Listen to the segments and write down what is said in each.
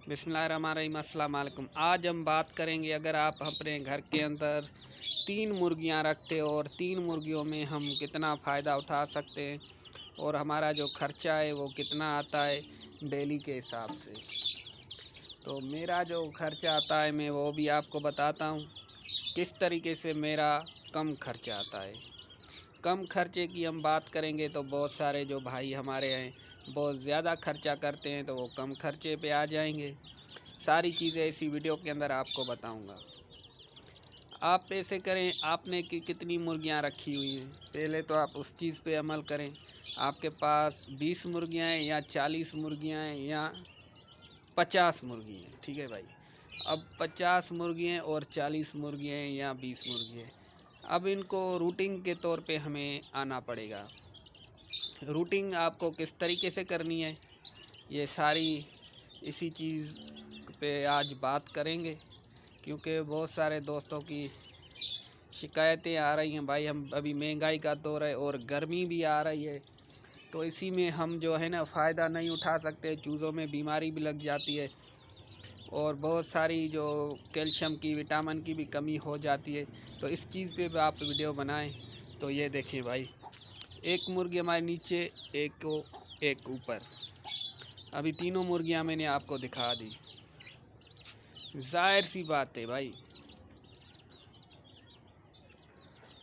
बिस्मिल्लाहिर्रहमानिर्रहीम। अस्सलाम वालेकुम। आज हम बात करेंगे, अगर आप अपने घर के अंदर 3 मुर्गियां रखते हो और 3 मुर्गियों में हम कितना फ़ायदा उठा सकते हैं और हमारा जो खर्चा है वो कितना आता है डेली के हिसाब से। तो मेरा जो खर्चा आता है मैं वो भी आपको बताता हूँ किस तरीके से मेरा कम खर्चा आता है। कम खर्चे की हम बात करेंगे तो बहुत सारे जो भाई हमारे हैं बहुत ज़्यादा खर्चा करते हैं, तो वो कम खर्चे पे आ जाएंगे। सारी चीज़ें इसी वीडियो के अंदर आपको बताऊंगा। आप ऐसे करें, आपने कितनी मुर्गियां रखी हुई हैं, पहले तो आप उस चीज़ पे अमल करें। आपके पास 20 मुर्गियां हैं या 40 मुर्गियां हैं या 50 मुर्गी हैं, ठीक है भाई। अब 50 मुर्गी हैं और 40 मुर्गी हैं या 20 मुर्गी हैं, अब इनको रूटिंग के तौर पे हमें आना पड़ेगा। रूटिंग आपको किस तरीके से करनी है, ये सारी इसी चीज़ पे आज बात करेंगे, क्योंकि बहुत सारे दोस्तों की शिकायतें आ रही हैं। भाई हम अभी महंगाई का दौर है और गर्मी भी आ रही है, तो इसी में हम जो है ना फ़ायदा नहीं उठा सकते। चूज़ों में बीमारी भी लग जाती है और बहुत सारी जो कैल्शियम की, विटामिन की भी कमी हो जाती है। तो इस चीज़ पे भी आप वीडियो बनाएं। तो ये देखिए भाई, एक मुर्गी हमारे नीचे, एक ऊपर, अभी तीनों मुर्गियां मैंने आपको दिखा दी। जाहिर सी बात है भाई,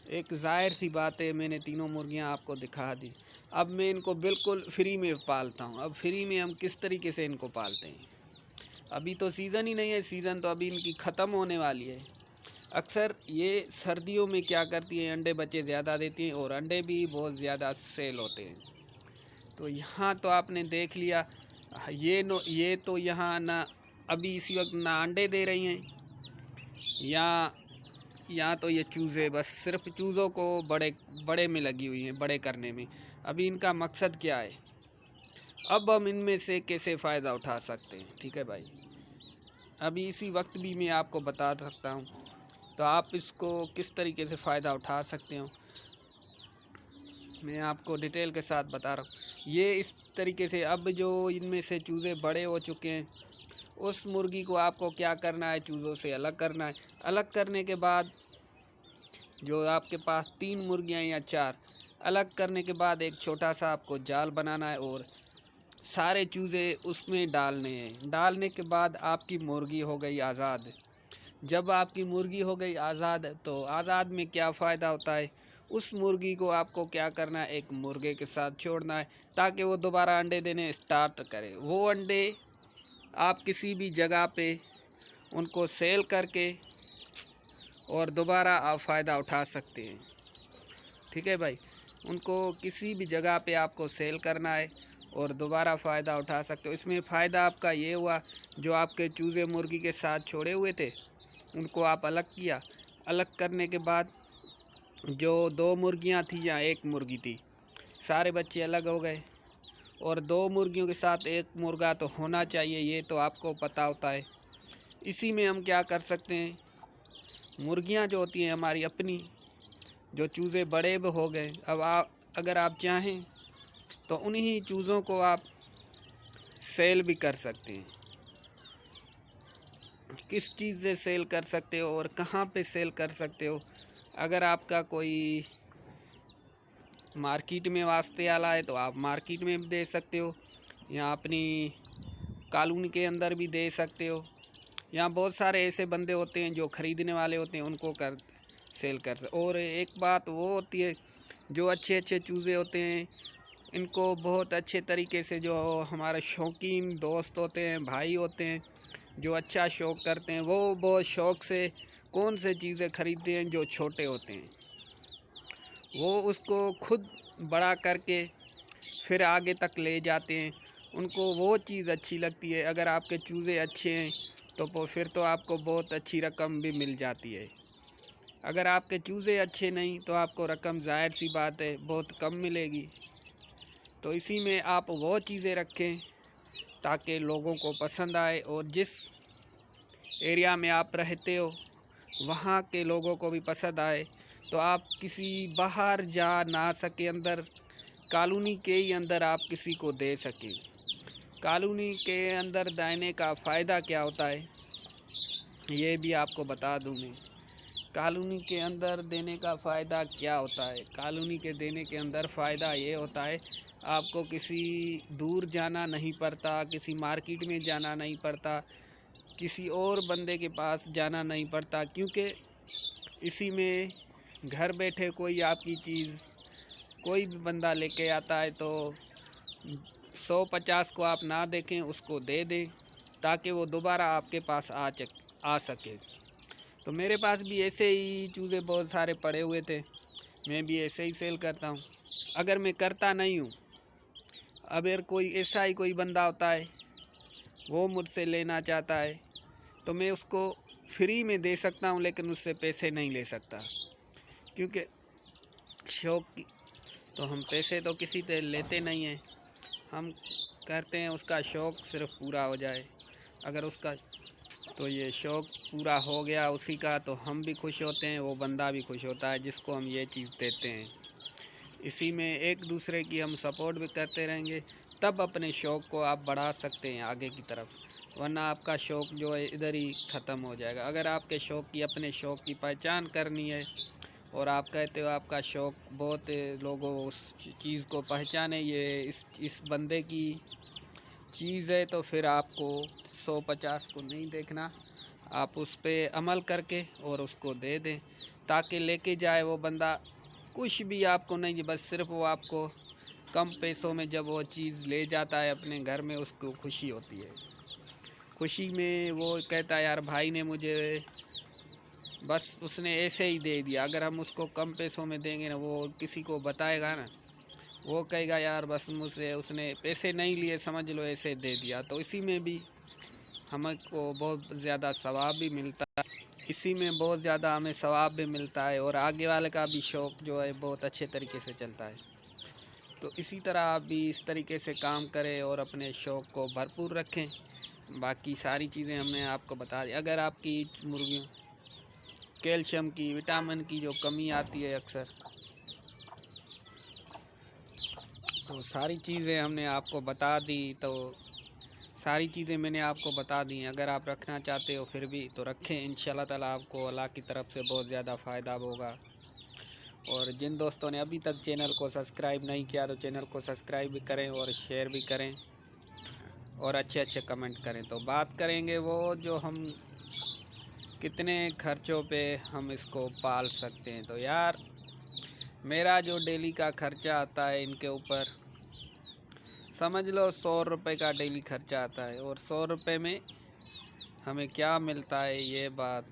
एक जाहिर सी बात है, मैंने तीनों मुर्गियां आपको दिखा दी। अब मैं इनको बिल्कुल फ्री में पालता हूं। अब फ्री में हम किस तरीके से इनको पालते हैं, अभी तो सीज़न ही नहीं है। सीज़न तो अभी इनकी ख़त्म होने वाली है। अक्सर ये सर्दियों में क्या करती है, अंडे बच्चे ज़्यादा देती हैं और अंडे भी बहुत ज़्यादा सेल होते हैं। तो यहाँ तो आपने देख लिया, ये तो यहाँ ना अभी इसी वक्त ना अंडे दे रही हैं, या तो ये चूज़े बस सिर्फ चूज़ों को बड़े में लगी हुई हैं, बड़े करने में। अभी इनका मकसद क्या है, अब हम इनमें से कैसे फ़ायदा उठा सकते हैं, ठीक है भाई। अभी इसी वक्त भी मैं आपको बता सकता हूँ, तो आप इसको किस तरीके से फ़ायदा उठा सकते हो मैं आपको डिटेल के साथ बता रहा हूँ। ये इस तरीके से, अब जो इनमें से चूज़े बड़े हो चुके हैं, उस मुर्गी को आपको क्या करना है, चूज़ों से अलग करना है। अलग करने के बाद जो आपके पास 3 मुर्गियाँ या 4, अलग करने के बाद एक छोटा सा आपको जाल बनाना है और सारे चूज़े उसमें डालने हैं। डालने के बाद आपकी मुर्गी हो गई आज़ाद। जब आपकी मुर्गी हो गई आज़ाद, तो आज़ाद में क्या फ़ायदा होता है, उस मुर्गी को आपको क्या करना है, एक मुर्गे के साथ छोड़ना है ताकि वो दोबारा अंडे देने स्टार्ट करे। वो अंडे आप किसी भी जगह पे उनको सेल करके और दोबारा आप फ़ायदा उठा सकते हैं, ठीक है भाई। उनको किसी भी जगह पे आपको सेल करना है और दोबारा फ़ायदा उठा सकते हो। इसमें फ़ायदा आपका ये हुआ, जो आपके चूज़े मुर्गी के साथ छोड़े हुए थे उनको आप अलग किया। अलग करने के बाद जो 2 मुर्गियां थी या 1 मुर्गी थी, सारे बच्चे अलग हो गए और 2 मुर्गियों के साथ 1 मुर्गा तो होना चाहिए, ये तो आपको पता होता है। इसी में हम क्या कर सकते हैं, मुर्गियां जो होती हैं हमारी अपनी, जो चूज़े बड़े भी हो गए, अब अगर आप चाहें तो उन्हीं चूज़ों को आप सेल भी कर सकते हैं। किस चीज़ से सेल कर सकते हो और कहाँ पे सेल कर सकते हो, अगर आपका कोई मार्केट में वास्ते वाला है तो आप मार्केट में भी दे सकते हो, या अपनी कॉलोनी के अंदर भी दे सकते हो। यहाँ बहुत सारे ऐसे बंदे होते हैं जो ख़रीदने वाले होते हैं, उनको सेल कर सकते। और एक बात वो होती है, जो अच्छे अच्छे चूज़े होते हैं, इनको बहुत अच्छे तरीके से, जो हमारे शौकीन दोस्त होते हैं, भाई होते हैं, जो अच्छा शौक़ करते हैं, वो बहुत शौक़ से कौन से चीज़ें ख़रीदते हैं जो छोटे होते हैं, वो उसको खुद बड़ा करके फिर आगे तक ले जाते हैं। उनको वो चीज़ अच्छी लगती है। अगर आपके चूज़े अच्छे हैं तो फिर तो आपको बहुत अच्छी रकम भी मिल जाती है। अगर आपके चूज़े अच्छे नहीं तो आपको रकम, ज़ाहिर सी बात है, बहुत कम मिलेगी। तो इसी में आप वो चीज़ें रखें ताकि लोगों को पसंद आए और जिस एरिया में आप रहते हो वहाँ के लोगों को भी पसंद आए। तो आप किसी बाहर जा ना सके, अंदर कॉलोनी के ही अंदर आप किसी को दे सकें। कॉलोनी के अंदर देने का फ़ायदा क्या होता है ये भी आपको बता दूं मैं। कॉलोनी के अंदर देने का फ़ायदा क्या होता है? कॉलोनी के देने के अंदर फ़ायदा ये होता है, आपको किसी दूर जाना नहीं पड़ता, किसी मार्केट में जाना नहीं पड़ता, किसी और बंदे के पास जाना नहीं पड़ता, क्योंकि इसी में घर बैठे कोई आपकी चीज़ कोई भी बंदा लेके आता है तो 150 को आप ना देखें, उसको दे दें ताकि वो दोबारा आपके पास आ सके। तो मेरे पास भी ऐसे ही चूज़े बहुत सारे पड़े हुए थे, मैं भी ऐसे ही सेल करता हूँ। अगर मैं करता नहीं हूँ, अगर कोई ऐसा ही कोई बंदा होता है वो मुझसे लेना चाहता है तो मैं उसको फ्री में दे सकता हूँ, लेकिन उससे पैसे नहीं ले सकता, क्योंकि शौक की तो हम पैसे तो किसी से लेते नहीं हैं, हम करते हैं उसका शौक़ सिर्फ पूरा हो जाए। अगर उसका तो ये शौक़ पूरा हो गया उसी का तो हम भी खुश होते हैं, वो बंदा भी खुश होता है जिसको हम ये चीज़ देते हैं। इसी में एक दूसरे की हम सपोर्ट भी करते रहेंगे, तब अपने शौक़ को आप बढ़ा सकते हैं आगे की तरफ, वरना आपका शौक़ जो है इधर ही ख़त्म हो जाएगा। अगर आपके शौक़ की अपने शौक़ की पहचान करनी है और आप कहते हो आपका शौक़ बहुत लोगों उस चीज़ को पहचाने ये इस बंदे की चीज़ है, तो फिर आपको 150 को नहीं देखना, आप उस पे अमल करके और उसको दे दें ताकि लेके जाए वो बंदा। कुछ भी आपको नहीं, बस सिर्फ वो आपको कम पैसों में जब वो चीज़ ले जाता है अपने घर में, उसको खुशी होती है। खुशी में वो कहता है यार भाई ने मुझे बस उसने ऐसे ही दे दिया। अगर हम उसको कम पैसों में देंगे ना, वो किसी को बताएगा ना, वो कहेगा यार बस मुझसे उसने पैसे नहीं लिए, समझ लो ऐसे दे दिया। तो इसी में भी हमको बहुत ज़्यादा सवाब भी मिलता है, इसी में बहुत ज़्यादा हमें सवाब भी मिलता है और आगे वाले का भी शौक़ जो है बहुत अच्छे तरीके से चलता है। तो इसी तरह आप भी इस तरीके से काम करें और अपने शौक़ को भरपूर रखें। बाकी सारी चीज़ें हमने आपको बता दी। अगर आपकी मुर्गियों कैल्शियम की, विटामिन की जो कमी आती है अक्सर, तो सारी चीज़ें हमने आपको बता दी। तो सारी चीज़ें मैंने आपको बता दी हैं। अगर आप रखना चाहते हो फिर भी तो रखें, इंशाल्लाह ताला आपको अल्लाह की तरफ से बहुत ज़्यादा फ़ायदा होगा। और जिन दोस्तों ने अभी तक चैनल को सब्सक्राइब नहीं किया तो चैनल को सब्सक्राइब भी करें और शेयर भी करें और अच्छे अच्छे कमेंट करें। तो बात करेंगे वो जो हम कितने खर्चों पे हम इसको पाल सकते हैं। तो यार मेरा जो डेली का खर्चा आता है इनके ऊपर, समझ लो 100 रुपये का डेली खर्चा आता है। और 100 रुपये में हमें क्या मिलता है ये बात,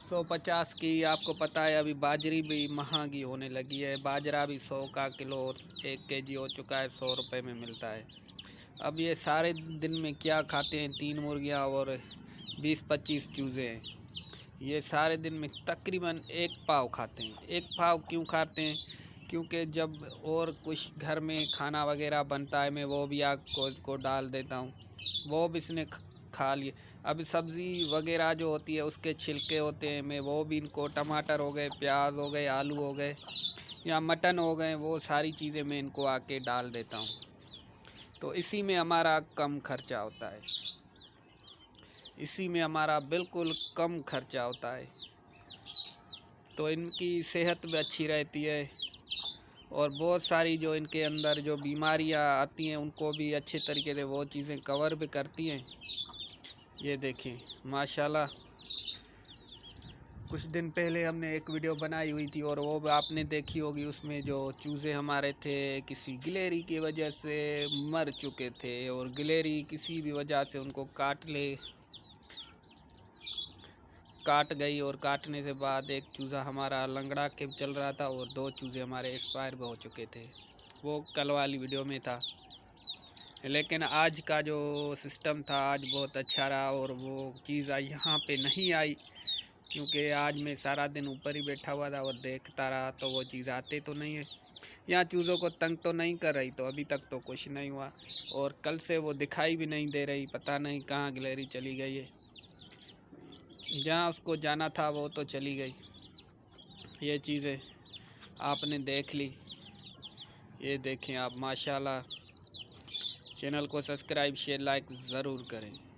150 की आपको पता है। अभी बाजरी भी महंगी होने लगी है, बाजरा भी 100 का किलो 1 केजी हो चुका है, 100 रुपये में मिलता है। अब ये सारे दिन में क्या खाते हैं, 3 मुर्गियाँ और 20-25 चूज़े हैं, ये सारे दिन में तकरीबन 1 पाव खाते हैं। 1 पाव क्यों खाते हैं? क्योंकि जब और कुछ घर में खाना वगैरह बनता है मैं वो भी आपको डाल देता हूँ, वो भी इसने खा लिए। अब सब्ज़ी वगैरह जो होती है उसके छिलके होते हैं, मैं वो भी इनको, टमाटर हो गए, प्याज हो गए, आलू हो गए या मटन हो गए, वो सारी चीज़ें मैं इनको आके डाल देता हूँ। तो इसी में हमारा कम खर्चा होता है, इसी में हमारा बिल्कुल कम खर्चा होता है। तो इनकी सेहत भी अच्छी रहती है और बहुत सारी जो इनके अंदर जो बीमारियां आती हैं उनको भी अच्छे तरीके से वो चीज़ें कवर भी करती हैं। ये देखें माशाल्लाह, कुछ दिन पहले हमने एक वीडियो बनाई हुई थी और वो आपने देखी होगी, उसमें जो चूज़े हमारे थे किसी गिलहरी की वजह से मर चुके थे और गिलहरी किसी भी वजह से उनको काट गई और काटने से बाद एक चूज़ा हमारा लंगड़ा के चल रहा था और 2 चूज़े हमारे एक्सपायर भी हो चुके थे। वो कल वाली वीडियो में था, लेकिन आज का जो सिस्टम था आज बहुत अच्छा रहा और वो चीज़ यहाँ पे नहीं आई, क्योंकि आज मैं सारा दिन ऊपर ही बैठा हुआ था और देखता रहा, तो वो चीज़ आते तो नहीं है। यहाँ चूज़ों को तंग तो नहीं कर रही, तो अभी तक तो कुछ नहीं हुआ और कल से वो दिखाई भी नहीं दे रही, पता नहीं कहाँ गिलहरी चली गई है। जहाँ उसको जाना था वो तो चली गई। ये चीज़ें आपने देख ली, ये देखें आप माशाल्लाह चैनल को सब्सक्राइब शेयर लाइक ज़रूर करें।